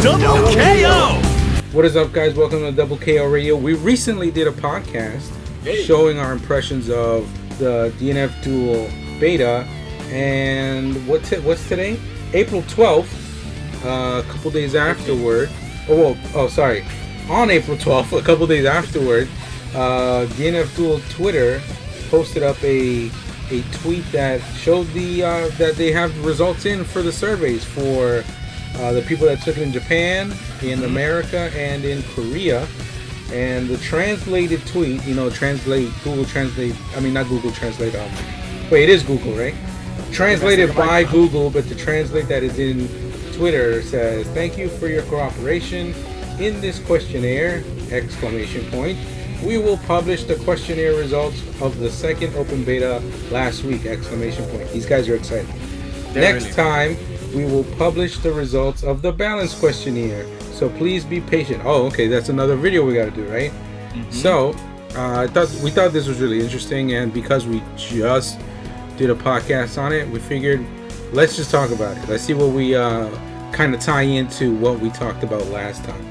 Double KO! What is up, guys? Welcome to Double KO Radio. We recently did a podcast showing our impressions of the DNF Duel beta, and what's today? April 12th. A couple days afterward. On April 12th, a couple days afterward, DNF Duel Twitter posted up a tweet that showed that they have results in for the surveys for the people that took it in Japan, in America, and in Korea. And the translated tweet, Google Translate, not Google Translate, it is Google, right? Translated by Google, but the translate that is in Twitter says, "Thank you for your cooperation in this questionnaire, ! We will publish the questionnaire results of the second open beta last week, ! These guys are excited. Next time, we will publish the results of the balance questionnaire. So please be patient." Oh, okay, that's another video we got to do, right? So, we thought this was really interesting, and because we just did a podcast on it, we figured let's just talk about it. Let's see what we kind of tie into what we talked about last time.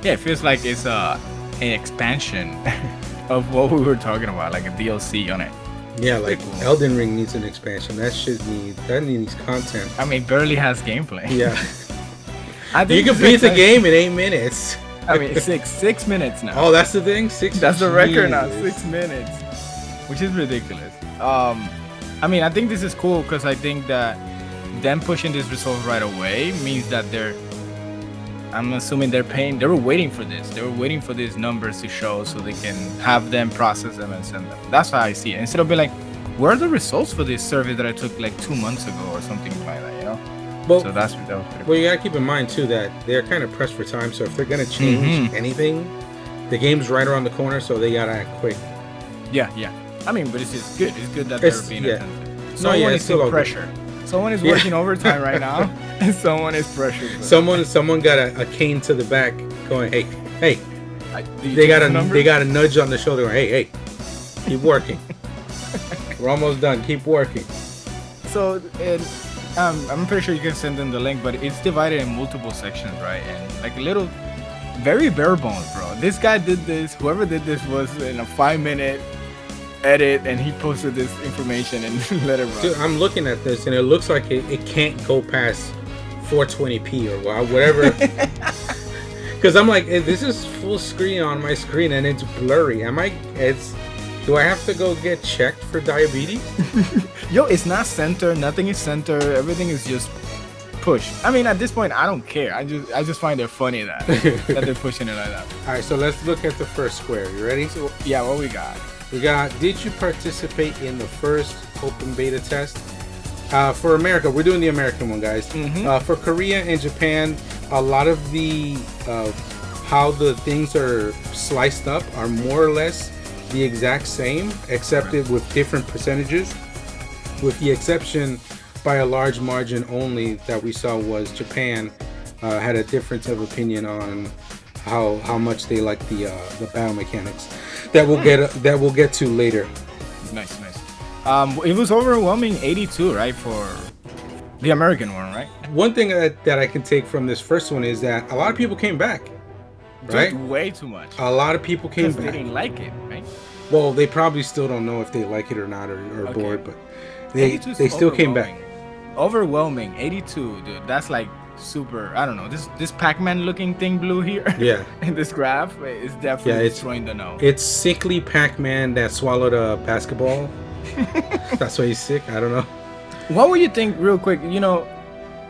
Yeah, it feels like it's an expansion of what we were talking about, like a DLC on it. Yeah, like Elden Ring needs an expansion. That needs content. I mean, barely has gameplay. Yeah. I think you can beat the game in 8 minutes. I mean, six minutes now. Oh, that's the thing? 6? That's the record now, 6 minutes. Which is ridiculous. I think this is cool because I think that them pushing this result right away means that I'm assuming they were waiting for this. They were waiting for these numbers to show so they can have them process them and send them. That's how I see it. Instead of being like, where are the results for this survey that I took like 2 months ago or something like that, Well, so that was pretty cool. Well, you gotta keep in mind too that they're kind of pressed for time. So if they're gonna change anything, the game's right around the corner, so they gotta act quick. Yeah. But it's just good. It's good that they're being attentive. Someone is in pressure. Someone is working overtime right now, and someone is pressured. Someone got a cane to the back, going, hey. They got a nudge on the shoulder, going, hey, keep working. We're almost done. Keep working. So, I'm pretty sure you can send them the link, but it's divided in multiple sections, right? And like a little, very bare bones, bro. This guy did this. Whoever did this was in a 5-minute edit, and he posted this information and let it run. Dude, I'm looking at this, and it looks like it can't go past 420p or whatever. Because I'm like, this is full screen on my screen, and it's blurry. Do I have to go get checked for diabetes? Yo, it's not center. Nothing is center. Everything is just push. At this point, I don't care. I just find it funny that they're pushing it like that. All right, so let's look at the first square. You ready? So, yeah, what we got? We got, did you participate in the first open beta test? For America, we're doing the American one, guys. For Korea and Japan, a lot of the how the things are sliced up are more or less the exact same, except with different percentages. With the exception by a large margin only that we saw was Japan had a difference of opinion on how much they like the battle mechanics that we'll get to later. Nice. It was overwhelming 82, right, for the American one, right? One thing that I can take from this first one is that a lot of people came back, right? Just way too much. A lot of people came back. They didn't like it, right? Well, they probably still don't know if they like it or not, or bored, but they still came back. Overwhelming 82, dude. That's like super. I don't know. This Pac-Man looking thing blue here. Yeah. In this graph is definitely destroying the nose. It's sickly Pac-Man that swallowed a basketball. That's why he's sick. I don't know. What would you think, real quick?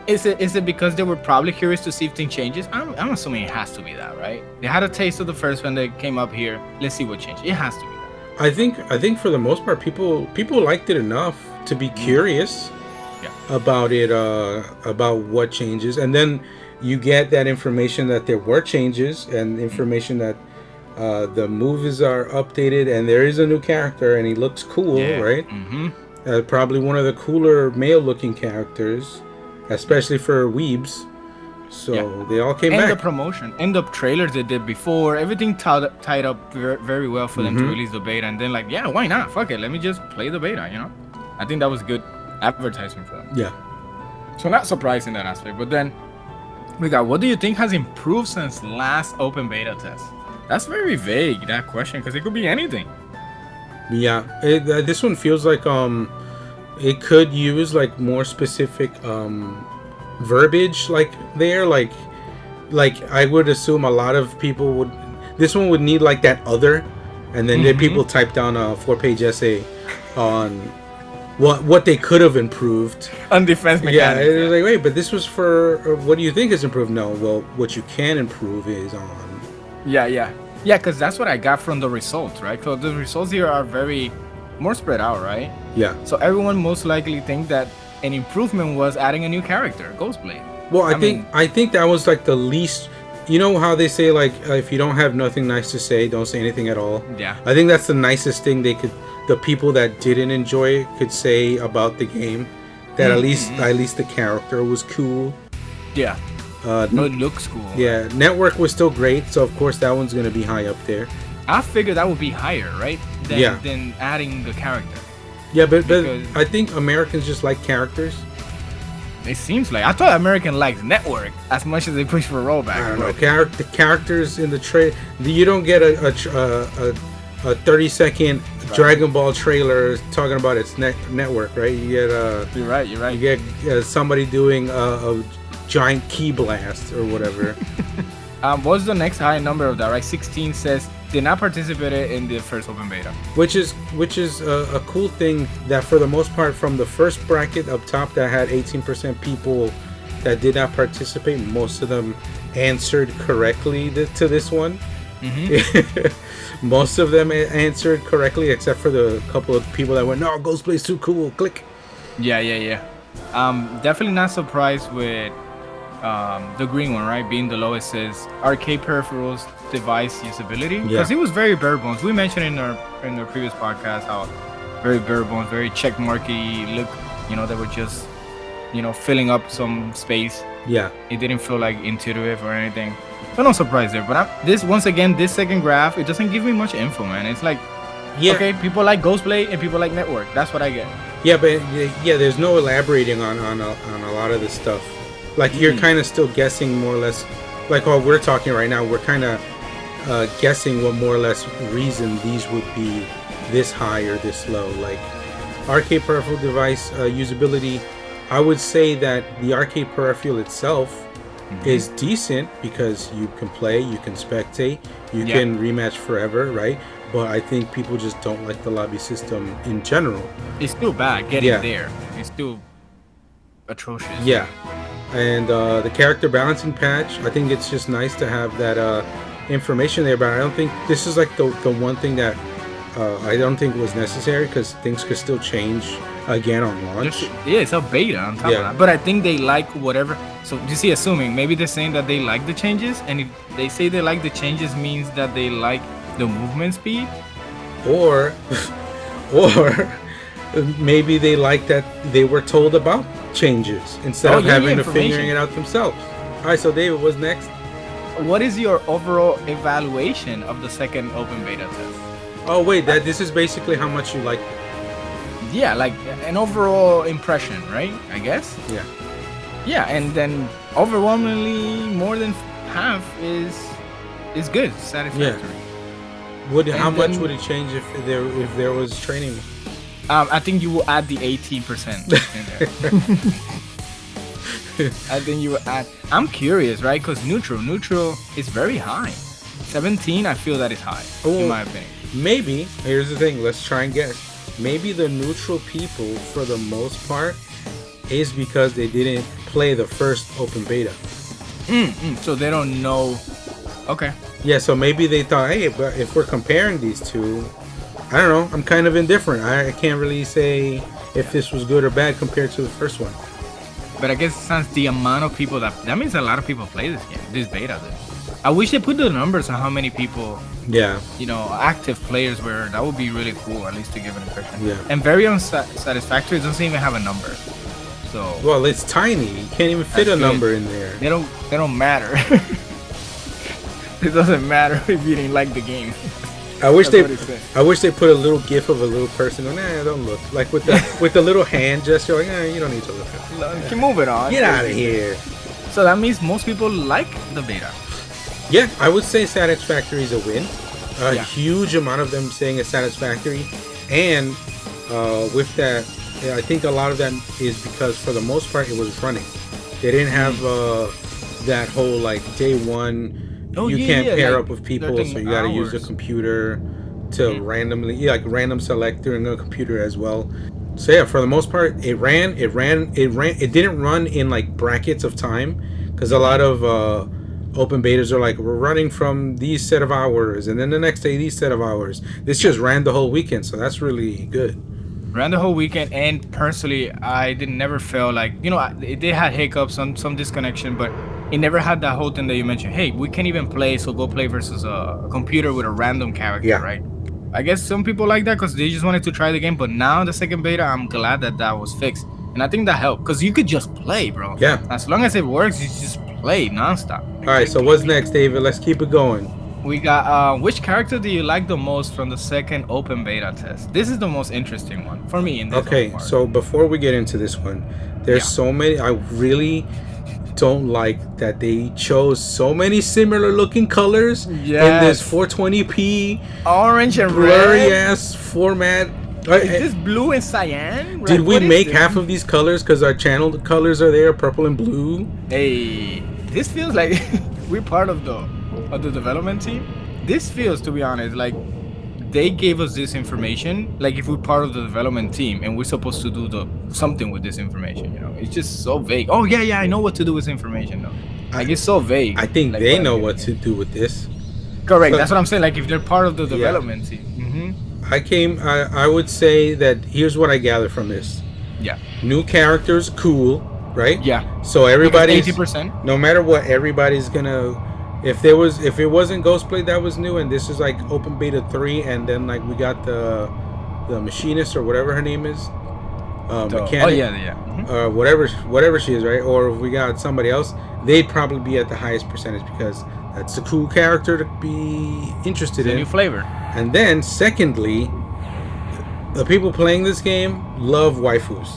Is it because they were probably curious to see if things changes? I'm assuming it has to be that, right? They had a taste of the first one. They came up here. Let's see what changed. It has to be that. I think for the most part, people liked it enough to be curious about it, about what changes, and then you get that information that there were changes and information that the movies are updated and there is a new character and he looks cool, right? Probably one of the cooler male-looking characters, especially for weebs. So they all came back. And the promotion, and the trailers they did before, everything tied up very well for them to release the beta. And then why not? Fuck it, let me just play the beta, I think that was good advertisement for them. Yeah. So not surprised in that aspect. But then We got, what do you think has improved since last open beta test? That's very vague, that question, because it could be anything. Yeah, this one feels like it could use like more specific verbiage like there, like I would assume a lot of people would. This one would need like that other, and then people type down a 4-page essay on what they could have improved on defense mechanics. Yeah, it was like, wait, but this was for what do you think is improved? No, well, what you can improve is on. Yeah, because that's what I got from the results, right? So the results here are very more spread out, right? Yeah. So everyone most likely think that an improvement was adding a new character, Ghostblade. Well, I think that was like the least. You know how they say like if you don't have nothing nice to say, don't say anything at all. Yeah. I think that's the nicest thing the people that didn't enjoy it could say about the game. That at least the character was cool. Yeah. It looks cool. Yeah. Network was still great, so of course that one's gonna be high up there. I figured that would be higher, right? Than adding the character. Yeah, but I think Americans just like characters. It seems like I thought American liked Network as much as they push for rollback. I don't know. The characters in the trailer. You don't get a 30-second Dragon Ball trailer talking about its network, right? You get You're right. You get somebody doing a giant key blast or whatever. What's the next high number of that? Right, 16 says did not participate in the first open beta. Which is a cool thing that for the most part from the first bracket up top that had 18% people that did not participate, most of them answered correctly to this one. Most of them answered correctly except for the couple of people that went, no, Ghostblade's too cool, click. Yeah. Definitely not surprised with the green one, right, being the lowest. Says arcade peripherals device usability, because it was very bare bones. We mentioned in our previous podcast how very bare bones, very checkmarky look. They were just filling up some space. Yeah, it didn't feel like intuitive or anything. So no surprise there. But this second graph, it doesn't give me much info, man. It's like, okay, people like Ghostblade and people like Network. That's what I get. Yeah, but there's no elaborating on a lot of this stuff. Like you're kind of still guessing more or less. Like while we're talking right now, we're kind of guessing what more or less reason these would be this high or this low. Like arcade peripheral device usability, I would say that the arcade peripheral itself is decent because you can play, you can spectate, you can rematch forever, right? But I think people just don't like the lobby system in general. It's still bad getting there. It's still atrocious. Yeah. And the character balancing patch, I think it's just nice to have that information there, but I don't think this is like the one thing that I don't think was necessary because things could still change again on launch. Yeah, it's a beta on top of that. But I think they like whatever. So you see, assuming maybe they're saying that they like the changes, and if they say they like the changes means that they like the movement speed, or maybe they like that they were told about changes instead of having to figuring it out themselves. All right, so David, what's next? What is your overall evaluation of the second open beta test? Oh wait, this is basically how much you liked it. Yeah, like an overall impression, right? I guess. Yeah, and then overwhelmingly more than half is good, satisfactory. Yeah. How much would it change if there was training? I think you will add the 18% in there. I think you will add. I'm curious, right? Because neutral is very high. 17, I feel that is high, in my opinion. Maybe. Here's the thing. Let's try and guess. Maybe the neutral people, for the most part, is because they didn't play the first open beta. So they don't know. Okay. Yeah, so maybe they thought, hey, but if we're comparing these two, I don't know. I'm kind of indifferent. I can't really say if this was good or bad compared to the first one. But I guess since the amount of people that means a lot of people play this game, this beta. I wish they put the numbers on how many people, active players were. That would be really cool, at least to give an impression. Yeah. And very unsatisfactory. It doesn't even have a number. So. Well, it's tiny. You can't even fit a number in there. They don't matter. It doesn't matter if you didn't like the game. I wish they put a little gif of a little person. Don't look like with the little hand gesture. Like, you don't need to look at it. Keep moving on. Get out of here. So that means most people like the beta. Yeah, I would say satisfactory is a win. A Yeah. huge amount of them saying it's satisfactory, and with that, I think a lot of that is because for the most part it was running. They didn't have that whole like day one. You can't pair like, up with people, so you got to use the hours. computer to randomly, like random select during the computer as well. So yeah, for the most part, it ran. It didn't run in like brackets of time, because a lot of open betas are like, we're running from these set of hours, and then the next day these set of hours. This just ran the whole weekend, so that's really good. Ran the whole weekend, and personally, I never felt like, they had hiccups, some disconnection, but it never had that whole thing that you mentioned. Hey, we can't even play, so go play versus a computer with a random character, right? I guess some people like that because they just wanted to try the game, but now the second beta, I'm glad that was fixed, and I think that helped because you could just play, bro. Yeah. As long as it works, you just play nonstop. All right, so what's next, David? Let's keep it going. We got which character do you like the most from the second open beta test? This is the most interesting one for me in this Okay, so before we get into this one, there's so many. I really don't like that they chose so many similar looking colors in this 420p orange and blurry red ass format. Is this blue and cyan? Did we make half of these colors because our channel colors are there, purple and blue? Hey, this feels like we're part of the development team. This feels, to be honest, like they gave us this information. Like if we're part of the development team and we're supposed to do something with this information, it's just so vague. Oh yeah, I know what to do with this information though. Like it's so vague. I think like, they know what to do with this. Correct. So, that's what I'm saying. Like if they're part of the development team. I would say that here's what I gather from this. Yeah. New characters, cool, right? Yeah. So everybody's 80%. No matter what, everybody's gonna. If it wasn't ghostblade that was new, and this is like open beta 3, and then like we got the machinist or whatever her name is, mechanic. Oh yeah. Whatever she is, right? Or if we got somebody else, they'd probably be at the highest percentage because that's a cool character to be interested in. New flavor. And then, secondly, the people playing this game love waifus.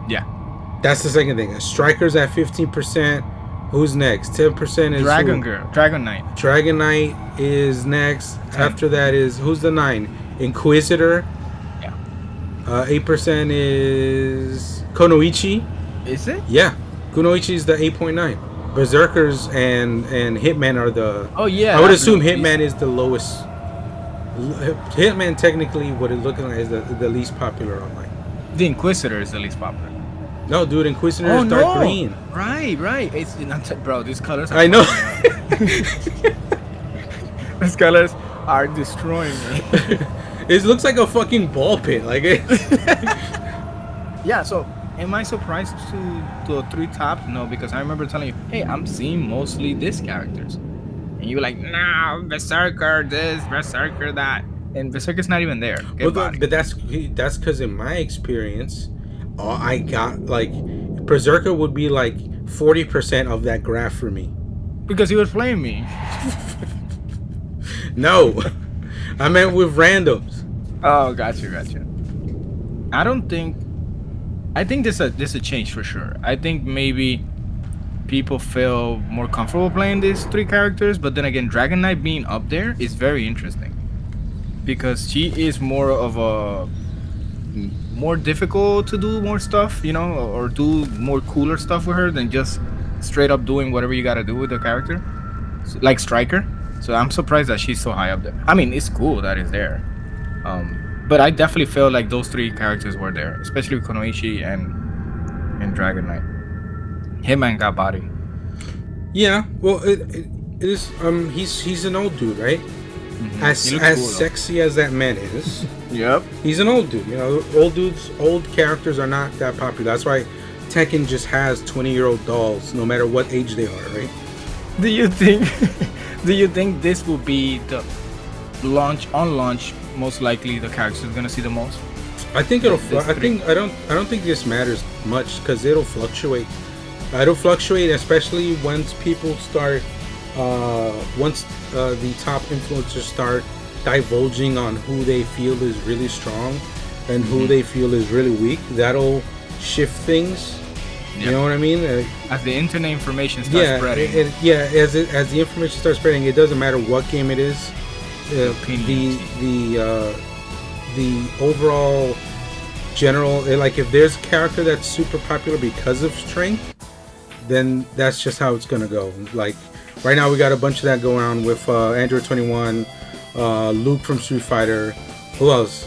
Yeah. That's the second thing. Striker's at 15%. Who's next? 10% is Dragon Girl. Dragon Knight. Dragon Knight is next. 10. After that is, who's the 9? Inquisitor. Yeah. 8% is Kunoichi. Is it? Yeah. Kunoichi is the 8.9. Berserkers and Hitman are the... Oh, yeah. I would assume Hitman is the lowest. Hitman, technically, what it's looking like is the least popular online. The Inquisitor is the least popular. No, dude, Inquisitor is dark green. Right. It's bro, these colors are... I know. These colors are destroying me. It looks like a fucking ball pit. Like it. Yeah, so am I surprised to the 3 top? No, because I remember telling you, hey, I'm seeing mostly these characters. And you were like, nah, Berserker this, Berserker that. And Berserker's not even there. But that's because in my experience, I got like Berserker would be like 40% of that graph for me. Because he was playing me. No, I meant with randoms. Oh, gotcha. I think this a change for sure. I think maybe people feel more comfortable playing these 3 characters, but then again, Dragon Knight being up there is very interesting because she is more of a more difficult to do more stuff, or do more cooler stuff with her than just straight up doing whatever you gotta do with the character, like Striker. So I'm surprised that she's so high up there. I mean, it's cool that it's there, but I definitely feel like those 3 characters were there, especially with Kunoichi and Dragon Knight. Hitman got body. Yeah, well, it is. He's an old dude, right? Mm-hmm. As cool, sexy as that man is. Yep. He's an old dude. Old characters are not that popular. That's why Tekken just has 20-year-old dolls, no matter what age they are, right? Do you think this will be the on launch? Most likely, the character is gonna see the most. I think it'll. I don't think this matters much because it'll fluctuate. Especially once people start. Once the top influencers start divulging on who they feel is really strong and who they feel is really weak, that'll shift things. You know what I mean? As the internet information starts spreading. As the information starts spreading, it doesn't matter what game it is. The overall general, like if there's a character that's super popular because of strength, then that's just how it's gonna go. Like right now, we got a bunch of that going on with Android 21, Luke from Street Fighter. Who else?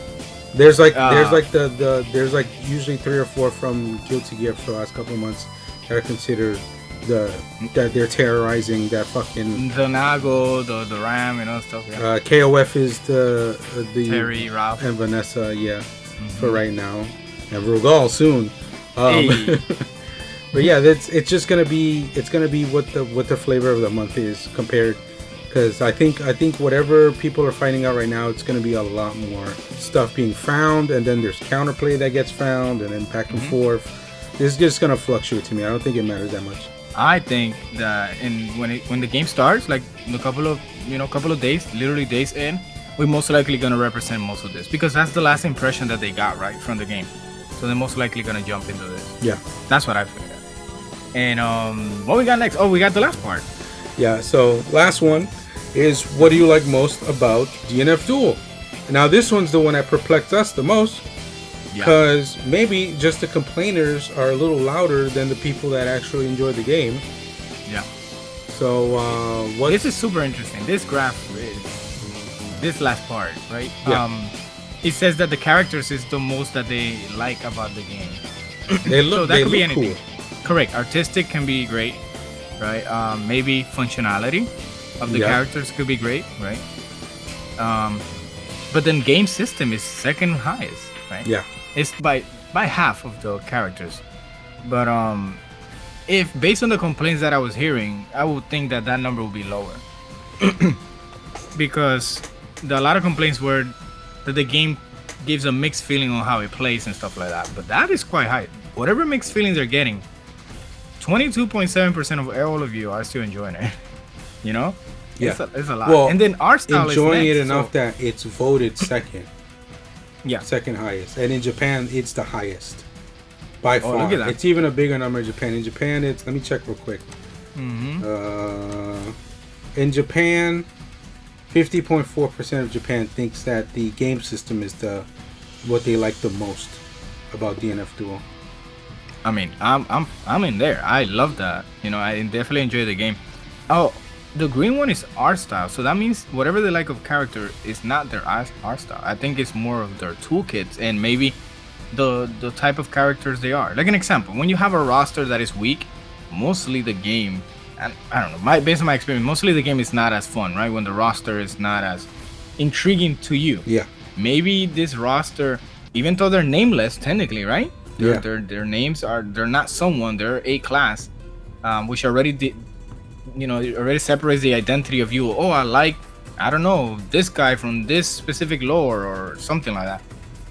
There's usually 3 or 4 from Guilty Gear for the last couple of months that are considered that they're terrorizing that fucking the Nago, the Ram and all stuff. Yeah. KOF is the Terry, Ralph, and Vanessa. For right now, and Rugal soon. But yeah, it's just gonna be what the flavor of the month is compared. Because I think whatever people are finding out right now, it's going to be a lot more stuff being found, and then there's counterplay that gets found, and then back and forth. It's just going to fluctuate to me. I don't think it matters that much. I think that when the game starts, like in a couple of days, literally days in, we're most likely going to represent most of this because that's the last impression that they got right from the game. So they're most likely going to jump into this. Yeah, that's what I figured. And what we got next? Oh, we got the last part. Yeah, so last one is what do you like most about DNF Duel? Now this one's the one that perplexed us the most because maybe just the complainers are a little louder than the people that actually enjoy the game. Yeah. So this is super interesting. This graph is this last part, right? Yeah. It says that the characters is the most that they like about the game. So that could be anything. Cool. Correct. Artistic can be great, right? Maybe functionality of the characters could be great, right? But then game system is second highest, right? Yeah. It's by half of the characters. But if based on the complaints that I was hearing, I would think that number would be lower. Because a lot of complaints were that the game gives a mixed feeling on how it plays and stuff like that. But that is quite high. Whatever mixed feelings they're getting, 22.7% of all of you are still enjoying it. You know? Yeah. It's a lot. Well, and then our style enjoying is it enough that it's voted second. Yeah. Second highest. And in Japan, it's the highest. By far. Look at that. It's even a bigger number in Japan. In Japan, it's... Let me check real quick. Mm-hmm. In Japan, 50.4% of Japan thinks that the game system is what they like the most about DNF Duel. I mean, I'm in there. I love that. You know, I definitely enjoy the game. Oh, the green one is art style. So that means whatever they like of character is not their art style. I think it's more of their toolkits and maybe the type of characters they are. Like an example, when you have a roster that is weak, mostly the game, and I don't know, based on my experience, mostly the game is not as fun, right? When the roster is not as intriguing to you. Yeah. Maybe this roster, even though they're nameless technically, right? Yeah. Their names they're not someone, they're a class, which already already separates the identity of you. Oh, I don't know, this guy from this specific lore or something like that.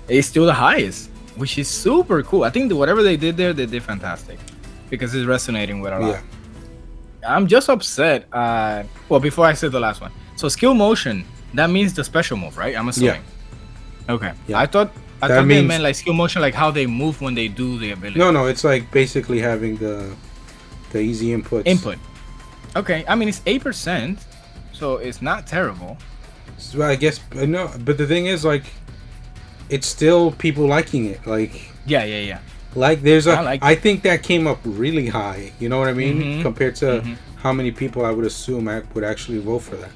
It's still the highest, which is super cool. I think whatever they did there, they did fantastic because it's resonating with a lot. Yeah. I'm just upset. Before I said the last one. So skill motion, that means the special move, right? I'm assuming. Yeah. Okay. Yeah. I thought they meant like skill motion, like how they move when they do the ability. No, it's like basically having the easy inputs. Input. Okay. I mean, it's 8%, so it's not terrible. So I guess no, but the thing is, like, it's still people liking it. Like. Yeah. Like I think that came up really high. You know what I mean? Mm-hmm. Compared to how many people I would assume would actually vote for that.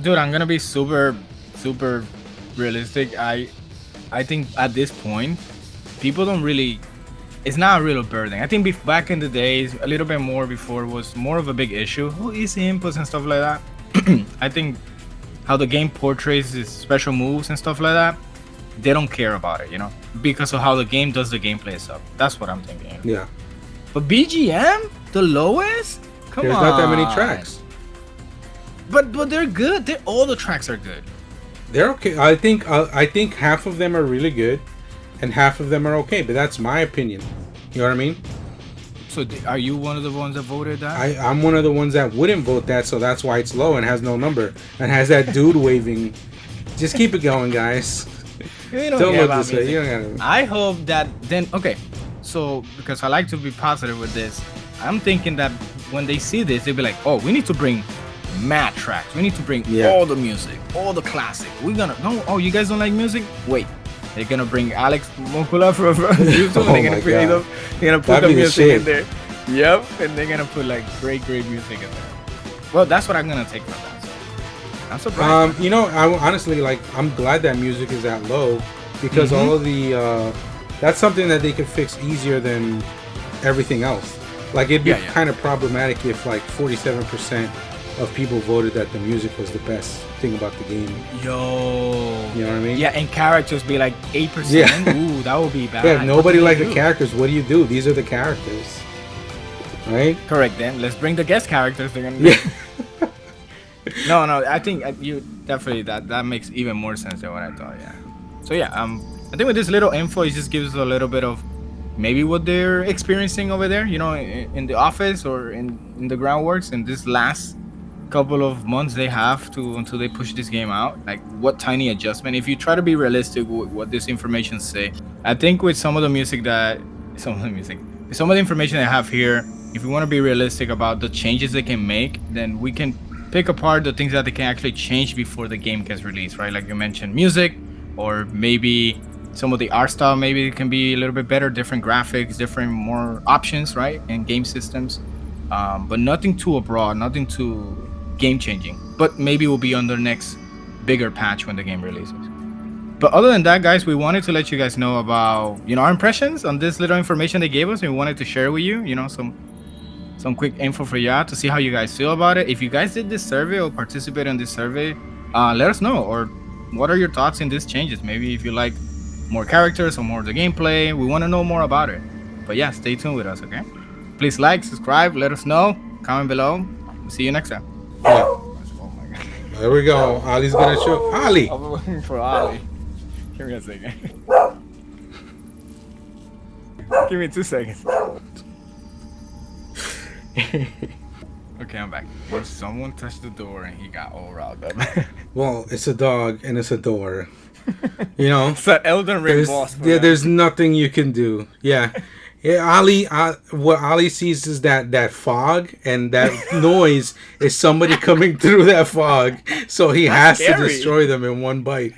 Dude, I'm gonna be super, super realistic. I think at this point, people don't really. It's not a real burden. I think back in the days, a little bit more before, was more of a big issue. Oh, easy inputs and stuff like that. I think how the game portrays its special moves and stuff like that, they don't care about it, you know, because of how the game does the gameplay stuff. That's what I'm thinking. Yeah. But BGM, the lowest? Come on. There's not that many tracks. But they're good. All the tracks are good. They're okay. I think half of them are really good, and half of them are okay. But that's my opinion. You know what I mean? So are you one of the ones that voted that? I'm one of the ones that wouldn't vote that, so that's why it's low and has no number and has that dude waving. Just keep it going, guys. You don't care about me. I hope that then. Okay, So because I like to be positive with this, I'm thinking that when they see this, they'll be like, oh, we need to bring mad tracks. We need to bring all the music, all the classic. We're gonna no. Oh, you guys don't like music? Wait, they're gonna bring Alex Mokula from YouTube. And they're gonna put the music in there. Yep, and they're gonna put like great music in there. Well, that's what I'm gonna take from that. So I'm surprised. You know, I honestly I'm glad that music is that low because all of the that's something that they could fix easier than everything else. Like it'd be kind of problematic if like 47% of people voted that the music was the best thing about the game. Yo. You know what I mean? Yeah, and characters be like 8%. Yeah. Ooh, that would be bad. Yeah, if nobody liked the characters, what do? These are the characters. Right? Correct, then. Let's bring the guest characters. They're gonna No, I think you definitely that makes even more sense than what I thought, yeah. So yeah, I think with this little info, it just gives us a little bit of maybe what they're experiencing over there, you know, in the office or in the groundworks in this last couple of months they have to until they push this game out. Like what tiny adjustment, if you try to be realistic with what this information say. I think with some of the information I have here, if we want to be realistic about the changes they can make, then we can pick apart the things that they can actually change before the game gets released, right? Like you mentioned, music, or maybe some of the art style maybe it can be a little bit better, different graphics, different more options, right? And game systems, but nothing too abroad, nothing too game changing, but maybe we'll be on the next bigger patch when the game releases. But other than that, guys, we wanted to let you guys know about, you know, our impressions on this little information they gave us, and we wanted to share with you, you know, some quick info for y'all to see how you guys feel about it. If you guys did this survey or participate in this survey, let us know, or what are your thoughts in these changes? Maybe if you like more characters or more of the gameplay, we want to know more about it. But yeah, stay tuned with us, okay? Please like, subscribe, let us know, comment below. See you next time. Yeah. Oh my God. There we go. Ali's gonna show. Ali! I'm looking for Ali. Give me a second. Give me 2 seconds. Okay, I'm back. Someone touched the door and he got all riled up. Well, it's a dog and it's a door. You know? It's an Elden Ring boss. There's nothing you can do. Yeah. Ali, what Ali sees is that fog, and that noise is somebody coming through that fog. So he has to destroy them in one bite.